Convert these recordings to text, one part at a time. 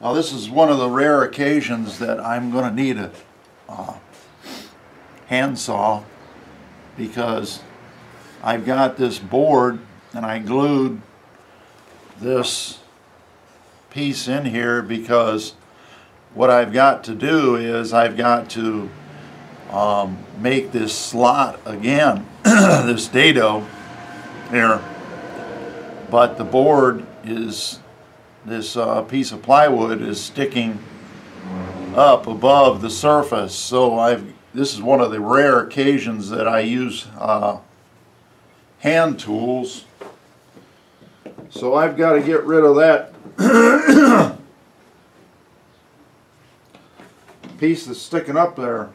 Now this is one of the rare occasions that I'm going to need a handsaw, because I've got this board and I glued this piece in here because what I've got to do is I've got to make this slot again, this dado here, but the board is, this piece of plywood is sticking up above the surface, so this is one of the rare occasions that I use hand tools. So I've got to get rid of that piece that's sticking up there.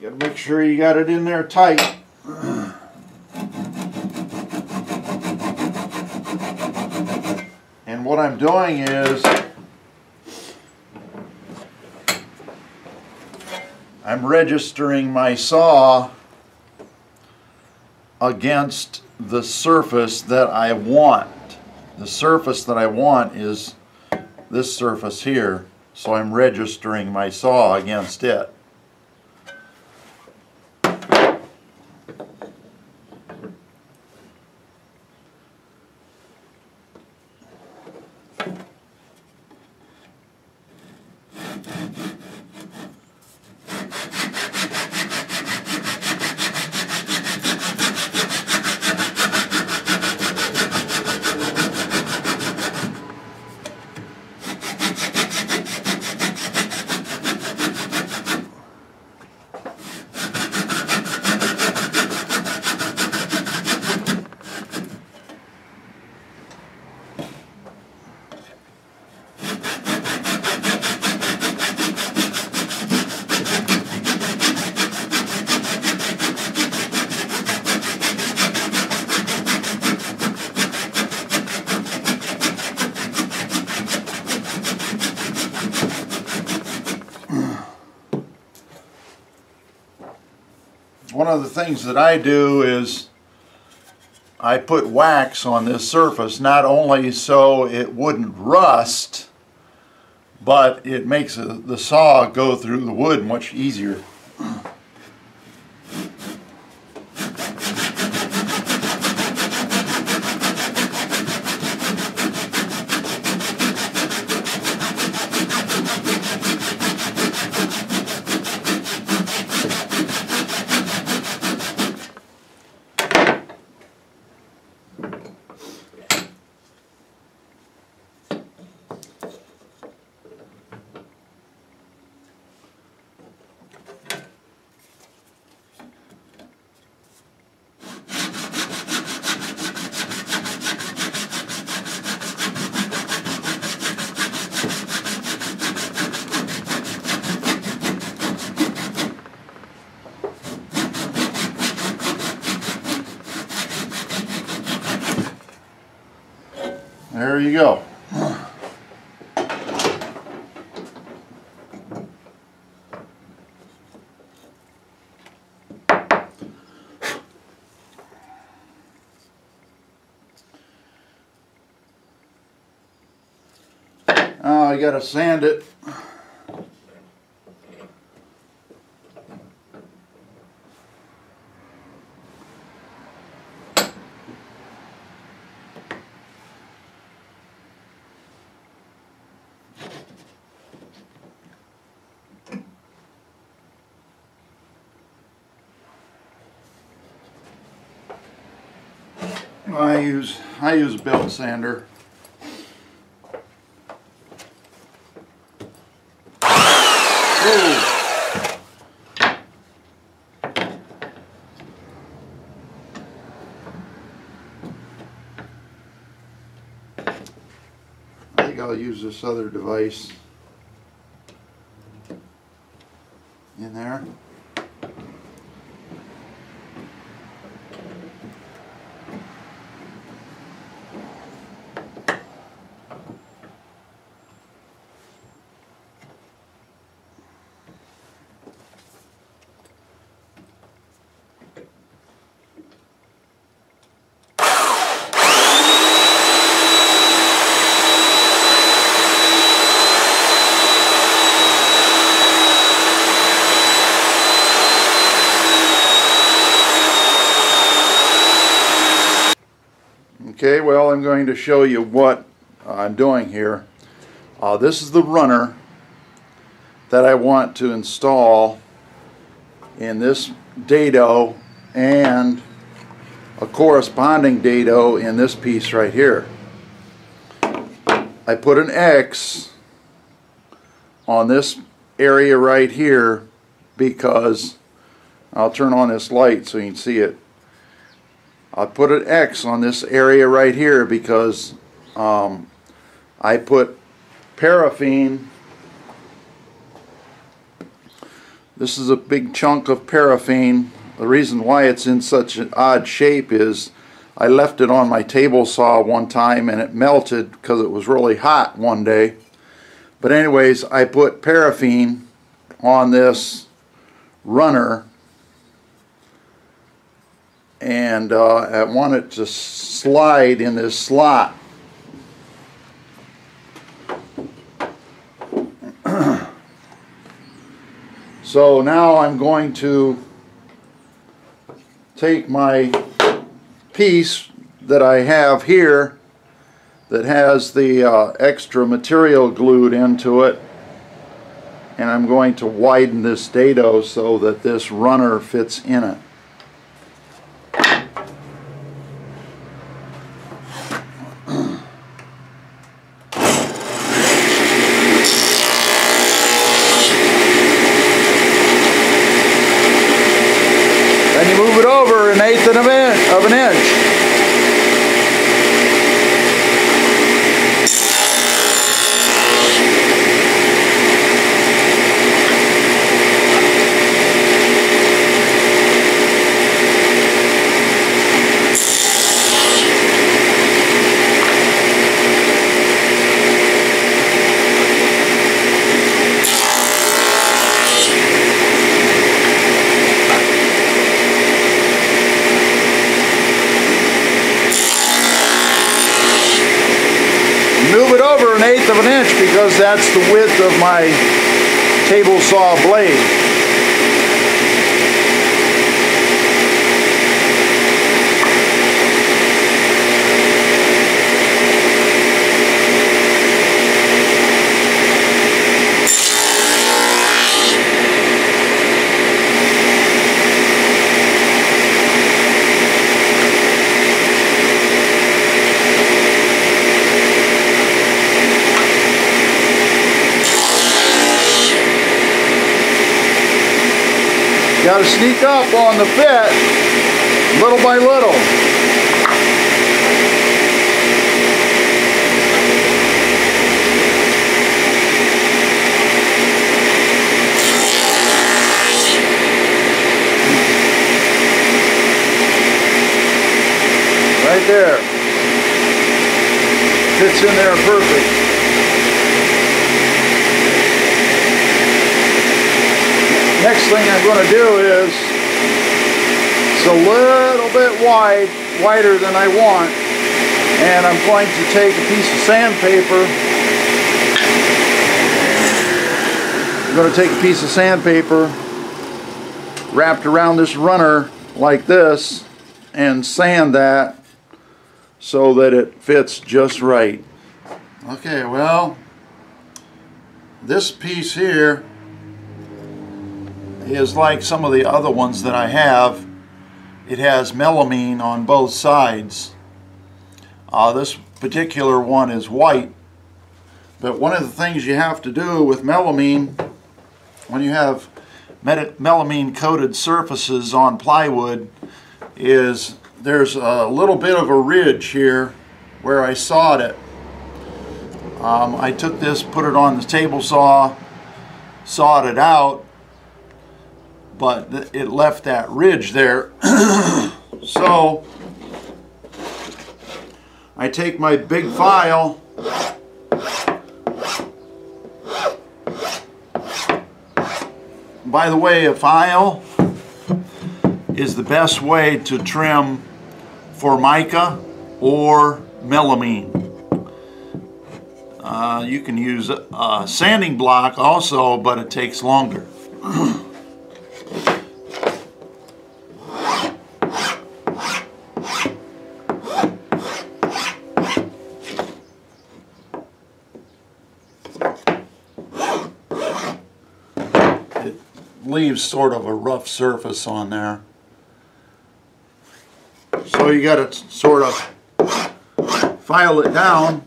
You got to make sure you got it in there tight. And what I'm doing is I'm registering my saw against the surface that I want. The surface that I want is this surface here, so I'm registering my saw against it. One of the things that I do is I put wax on this surface, not only so it wouldn't rust, but it makes the saw go through the wood much easier. There you go. Now I gotta sand it. I use a belt sander. Oh. I think I'll use this other device in there. Okay, well, I'm going to show you what I'm doing here. This is the runner that I want to install in this dado and a corresponding dado in this piece right here. I put an X on this area right here because I'll turn on this light so you can see it. I put an X on this area right here because I put paraffin. This is a big chunk of paraffin. The reason why it's in such an odd shape is I left it on my table saw one time and it melted because it was really hot one day. But anyways, I put paraffin on this runner, and I want it to slide in this slot. So now I'm going to take my piece that I have here that has the extra material glued into it, and I'm going to widen this dado so that this runner fits in it. Then you move it over 1/8 of an inch. Move it over 1/8 of an inch because that's the width of my table saw blade. Got to sneak up on the fit little by little. Right there. Fits in there perfect. Next thing I'm going to do is, it's a little bit wider than I want, and I'm going to take a piece of sandpaper. I'm going to take a piece of sandpaper wrapped around this runner like this and sand that so that it fits just right. Okay, well, this piece here is like some of the other ones that I have. It has melamine on both sides. This particular one is white, but one of the things you have to do with melamine, when you have melamine coated surfaces on plywood, is there's a little bit of a ridge here where I sawed it. I took this, put it on the table saw, sawed it out, but it left that ridge there. So I take my big file, by the way, a file is the best way to trim formica or melamine. You can use a sanding block also, but it takes longer. leaves sort of a rough surface on there. So you got to sort of file it down.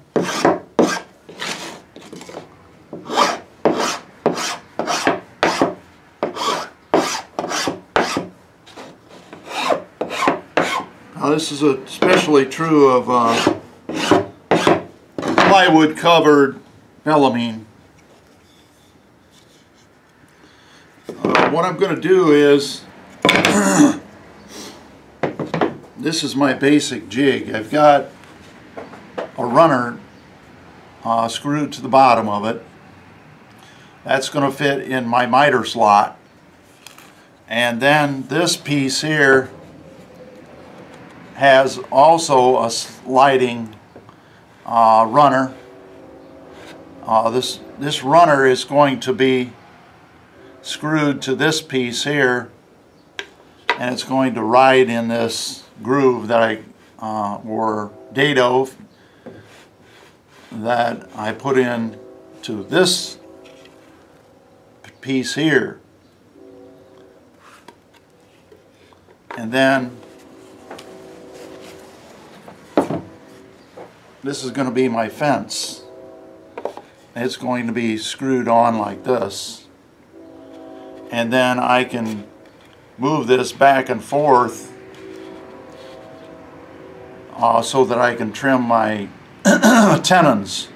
Now this is especially true of plywood covered melamine. What I'm going to do is, this is my basic jig. I've got a runner screwed to the bottom of it. That's going to fit in my miter slot. And then this piece here has also a sliding runner. This runner is going to be screwed to this piece here, and it's going to ride in this groove that or dado that I put in to this piece here. And then this is going to be my fence. It's going to be screwed on like this. And then I can move this back and forth so that I can trim my tenons.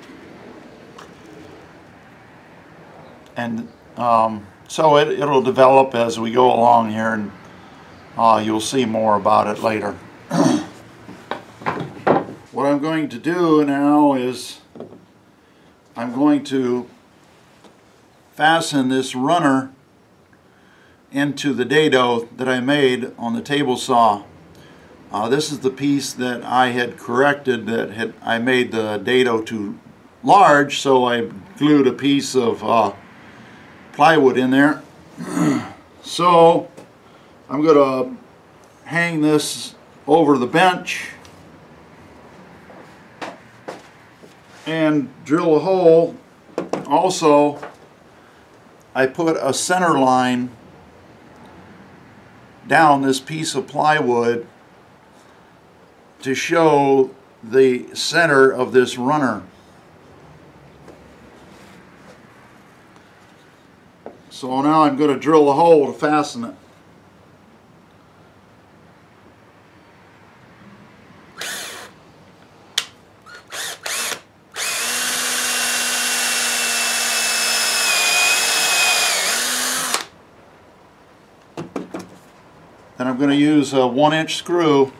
And so it'll develop as we go along here, and you'll see more about it later. What I'm going to do now is I'm going to fasten this runner into the dado that I made on the table saw. This is the piece that I had corrected, that I made the dado too large, so I glued a piece of plywood in there. So I'm going to hang this over the bench and drill a hole. Also, I put a center line down this piece of plywood to show the center of this runner. So now I'm going to drill a hole to fasten it. Then I'm going to use a 1-inch screw.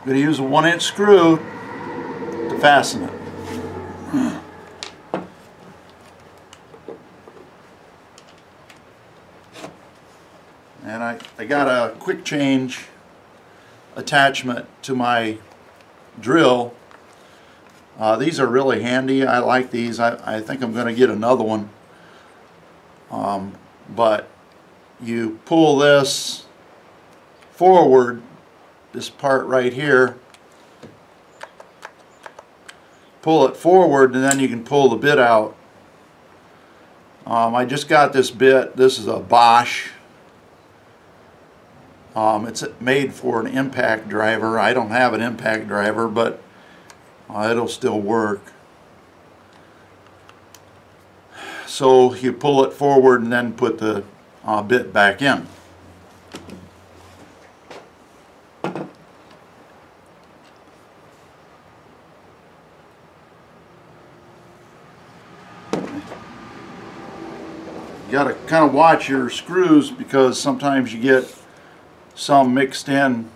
I'm going to use a 1-inch screw to fasten it. And I got a quick change attachment to my drill. These are really handy. I like these. I think I'm going to get another one. But you pull this forward, this part right here, pull it forward, and then you can pull the bit out. I just got this bit. This is a Bosch. It's made for an impact driver. I don't have an impact driver, but it'll still work. So you pull it forward and then put the bit back in. You got to kind of watch your screws, because sometimes you get some mixed in.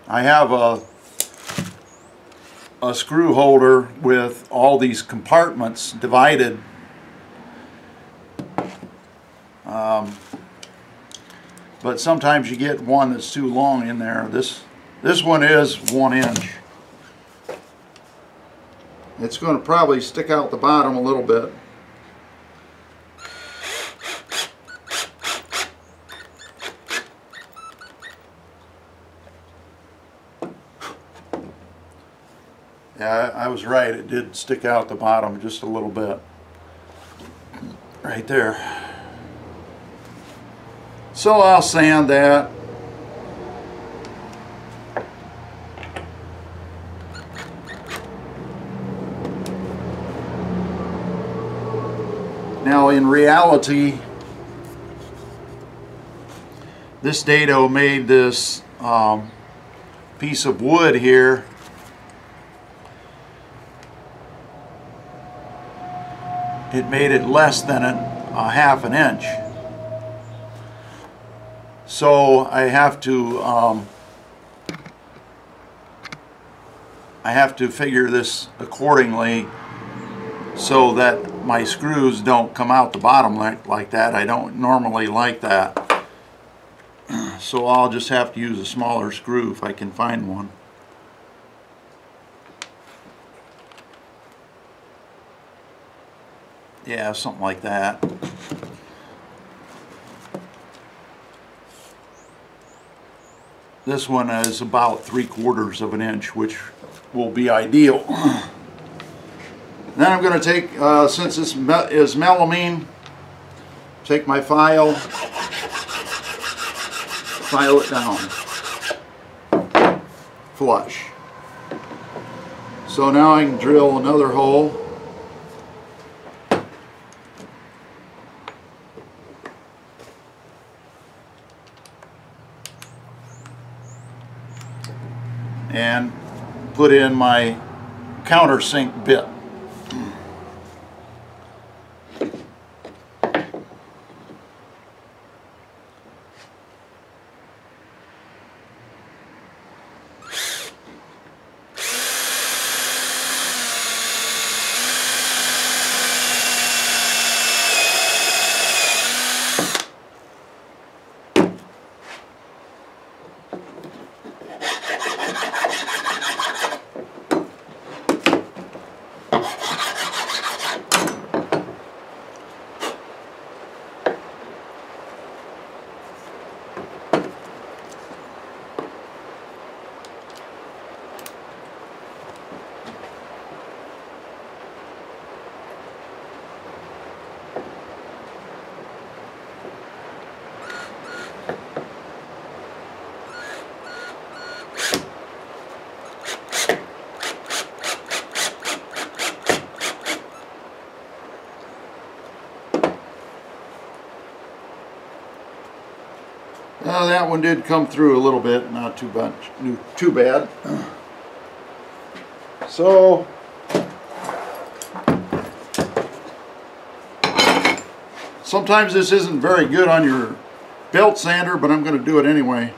I have a screw holder with all these compartments divided. But sometimes you get one that's too long in there. This one is 1 inch. It's going to probably stick out the bottom a little bit. Yeah, I was right. It did stick out the bottom just a little bit. Right there. So I'll sand that. Now in reality, this dado made this piece of wood here it made it less than a half an inch. So I have to figure this accordingly so that my screws don't come out the bottom like that. I don't normally like that. So I'll just have to use a smaller screw if I can find one. Yeah, something like that. This one is about 3/4 of an inch, which will be ideal. Then I'm going to take, since this is melamine, take my file it down flush. So now I can drill another hole. And put in my countersink bit. That one did come through a little bit, not too much, too bad. So sometimes this isn't very good on your belt sander, but I'm going to do it anyway.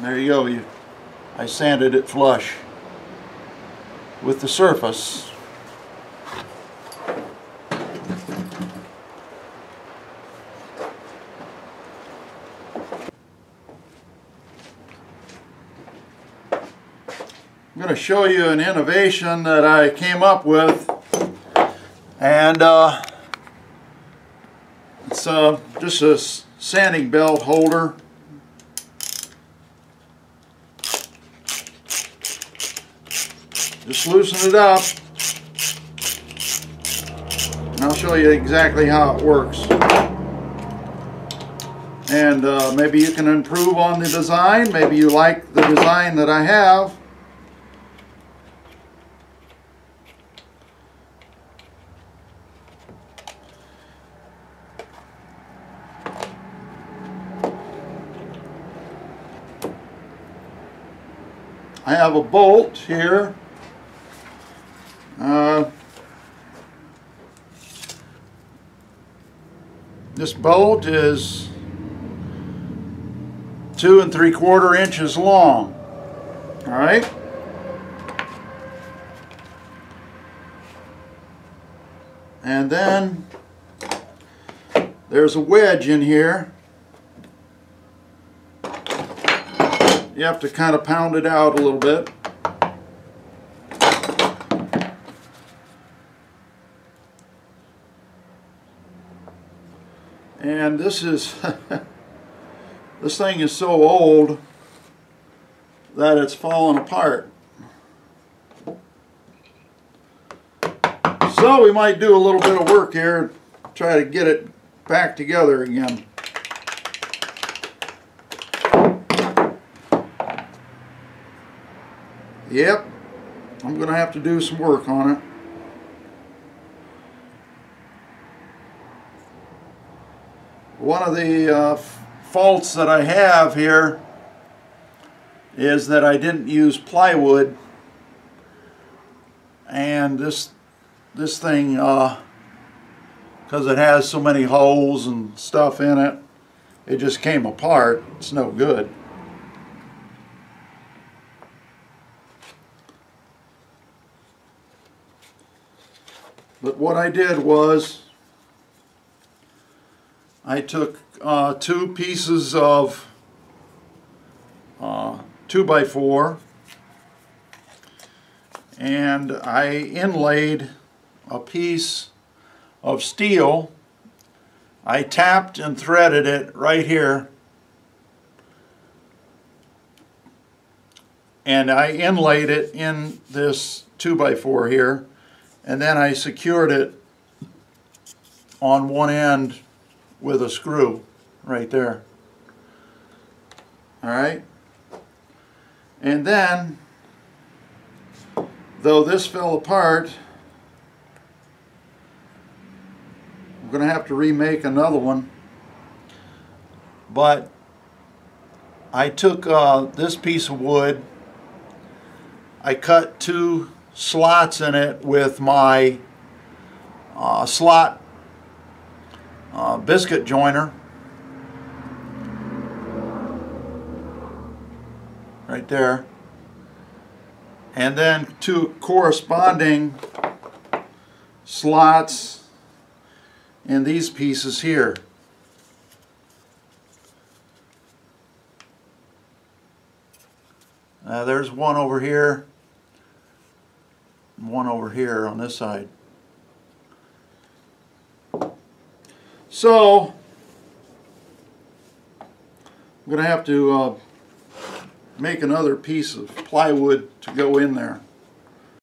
There you go. I sanded it flush with the surface. I'm going to show you an innovation that I came up with, and it's just a sanding belt holder. Just loosen it up, and I'll show you exactly how it works. And maybe you can improve on the design. Maybe you like the design that I have. I have a bolt here. This bolt is 2 3/4 inches long. All right. And then there's a wedge in here. You have to kind of pound it out a little bit. And this is This thing is so old that it's falling apart. So we might do a little bit of work here, try to get it back together again. Yep, I'm going to have to do some work on it. One of the faults that I have here is that I didn't use plywood, and this thing, because it has so many holes and stuff in it, it just came apart. It's no good. But what I did was I took 2 pieces of 2x4 and I inlaid a piece of steel. I tapped and threaded it right here, and I inlaid it in this 2x4 here, and then I secured it on one end with a screw right there. Alright, and then, though this fell apart, I'm going to have to remake another one. But I took this piece of wood, I cut 2 slots in it with my slot biscuit joiner right there, and then 2 corresponding slots in these pieces here. There's one over here and one over here on this side. So I'm going to have to make another piece of plywood to go in there.